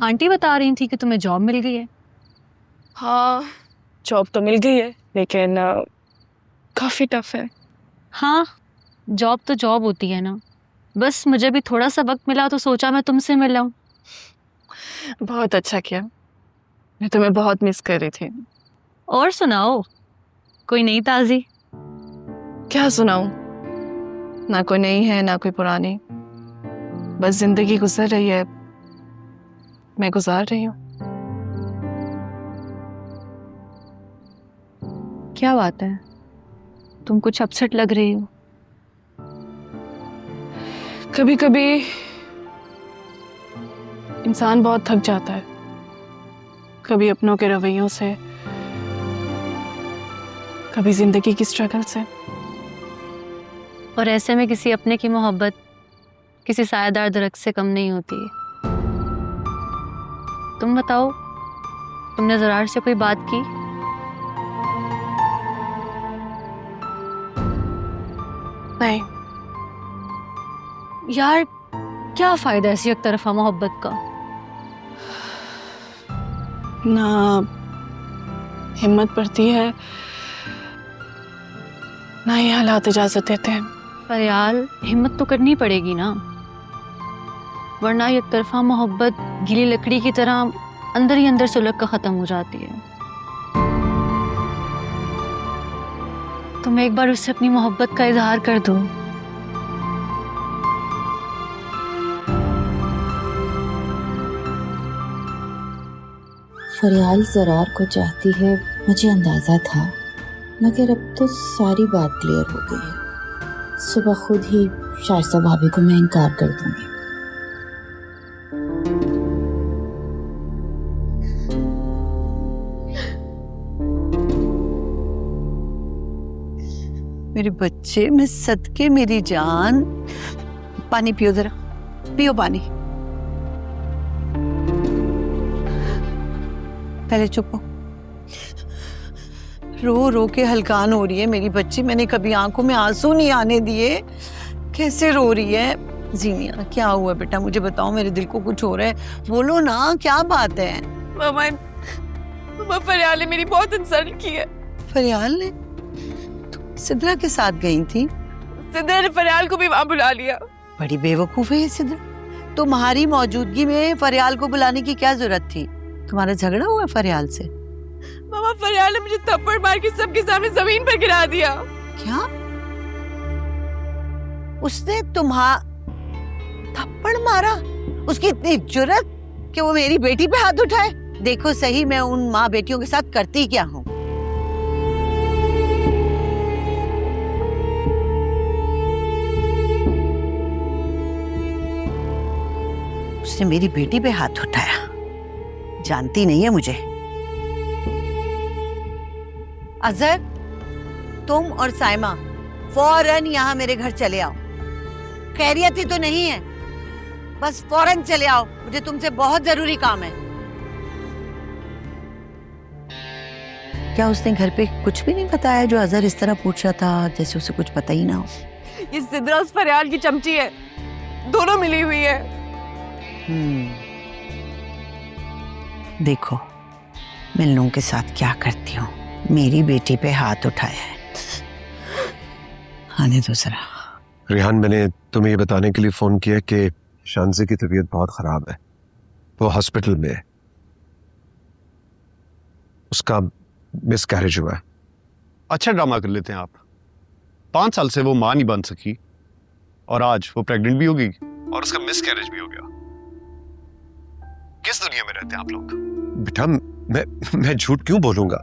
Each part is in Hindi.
आंटी बता रही थी कि तुम्हें जॉब मिल गई है। हाँ, जॉब तो मिल गई है लेकिन काफी टफ है। हाँ, जॉब तो जॉब होती है ना। बस मुझे भी थोड़ा सा वक्त मिला तो सोचा मैं तुमसे मिल लूं। बहुत अच्छा किया, मैं तुम्हें बहुत मिस कर रही थी। और सुनाओ, कोई नई ताजी? क्या सुनाऊं, ना कोई नई है ना कोई पुरानी। बस जिंदगी गुजर रही है, मैं गुजार रही हूँ। क्या बात है, तुम कुछ अपसेट लग रही हो। कभी कभी इंसान बहुत थक जाता है, कभी अपनों के रवैयों से, कभी जिंदगी की स्ट्रगल से। और ऐसे में किसी अपने की मोहब्बत किसी सायादार दरख्त से कम नहीं होती। तुम बताओ, तुमने ज़रार से कोई बात की? नहीं। यार, क्या फायदा ऐसी एक तरफा मोहब्बत का। ना हिम्मत पड़ती है, ना ही हालात इजाजत देते हैं। फरियाल, हिम्मत तो करनी पड़ेगी ना, वरना एक तरफा मोहब्बत गीली लकड़ी की तरह अंदर ही अंदर सुलग कर खत्म हो जाती है। तुम एक बार उससे अपनी मोहब्बत का इजहार कर दो। फरियाल ज़रार को चाहती है, मुझे अंदाज़ा था, मगर अब तो सारी बात क्लियर हो गई है। सुबह खुद ही शाइस्ता भाभी को मैं इनकार कर दूंगी। मेरे बच्चे, मैं सदके मेरी जान। पानी पियो, जरा पियो पानी। पहले चुप हो। रो रो के हलकान हो रही है मेरी बच्ची, मैंने कभी आंखों में आंसू नहीं आने दिए। कैसे रो रही है? जीनिया, क्या हुआ बेटा, मुझे बताओ, मेरे दिल को कुछ हो रहा है, बोलो ना, क्या बात है? मामा फरियाल ने मेरी बहुत इंसल्ट की है। फरियाल ने? तुम सिद्रा के साथ गई थी? सिद्रा ने फरियाल को भी वहां बुला लिया। बड़ी बेवकूफ है ये सिद्रा। तुम्हारी मौजूदगी में फरियाल को बुलाने की क्या जरूरत थी? तुम्हारा झगड़ा हुआ फरियाल से? मामा फरियाल ने मुझे थप्पड़ मार के सबके सामने जमीन पर गिरा दिया। क्या? उसने तुम्हारा थप्पड़ मारा? उसकी इतनी जुर्रत कि वो मेरी बेटी पे हाथ उठाए? देखो सही, मैं उन माँ बेटियों के साथ करती क्या हूँ। उसने मेरी बेटी पे हाथ उठाया, जानती नहीं है मुझे। अजहर, तुम और साइमा फौरन यहाँ मेरे घर चले आओ। खैरियत ही तो नहीं है, बस फौरन चले आओ, मुझे तुमसे बहुत जरूरी काम है। क्या उसने घर पे कुछ भी नहीं बताया जो अजहर इस तरह पूछ रहा था जैसे उसे कुछ पता ही ना हो? ये सिद्रा उस फरियाल की चमची है, दोनों मिली हुई है। देखो मैं लोगों के साथ क्या करती हूँ, मेरी बेटी पे हाथ उठाया है। आने दो जरा। रिहान, मैंने तुम्हें ये बताने के लिए फोन किया कि शानज़ी की तबीयत बहुत खराब है, वो हॉस्पिटल में है, उसका मिसकैरेज हुआ है। अच्छा ड्रामा कर लेते हैं आप। 5 साल से वो मां नहीं बन सकी और आज वो प्रेग्नेंट भी होगी और उसका मिसकैरेज भी हो गया। किस दुनिया में रहते हैं आप लोग? बेटा, मैं झूठ क्यों बोलूंगा?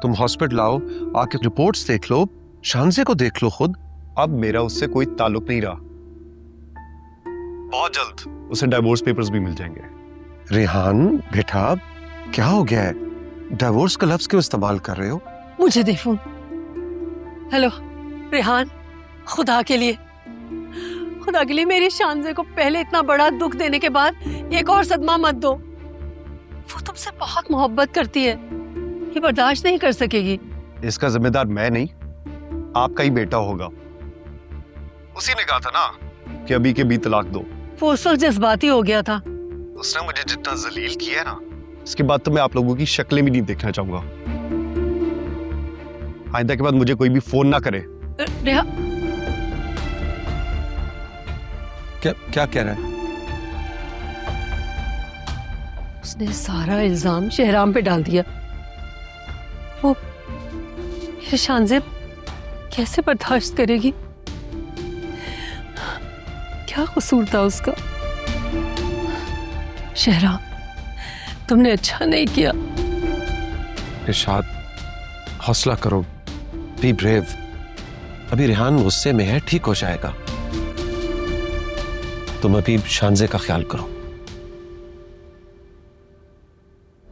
तुम हॉस्पिटल आओ, आके रिपोर्ट्स देख लो, शानज़ी को देख लो खुद। अब मेरा उससे कोई ताल्लुक नहीं रहा। बहुत जल्द उसे डिवोर्स पेपर्स भी मिल जाएंगे। रिहान बेटा, क्या हो गया है? डिवोर्स का लफ्ज क्यों इस्तेमाल कर रहे हो? मुझे दे फोन। हेलो रिहान, खुदा के लिए मेरी शानज़ी को पहले इतना बड़ा दुख देने के बाद एक और सदमा मत दो। वो तुमसे बहुत मोहब्बत करती है, ये बर्दाश्त नहीं कर सकेगी। इसका जिम्मेदार मैं नहीं, आपका ही बेटा होगा। उसी ने कहा था ना कि अभी के भी तलाक दो। वो उस वक्त जज्बाती हो गया था, उसने मुझे जितना जलील किया है ना, इसके बाद तो मैं आप लोगों की शक्लें भी नहीं देखना चाहूंगा। आइंदा के बाद मुझे कोई भी फोन ना करे। रेहान, क्या क्या कह रहा है? उसने सारा इल्जाम शहराम पे डाल दिया। वो ये शानज़ेब कैसे बर्दाश्त करेगी? क्या कसूर था उसका? शहराम, तुमने अच्छा नहीं किया। इरशाद, हौसला करो, बी ब्रेव। अभी रेहान गुस्से में है, ठीक हो जाएगा। तुम अभी शानजे का ख्याल करो।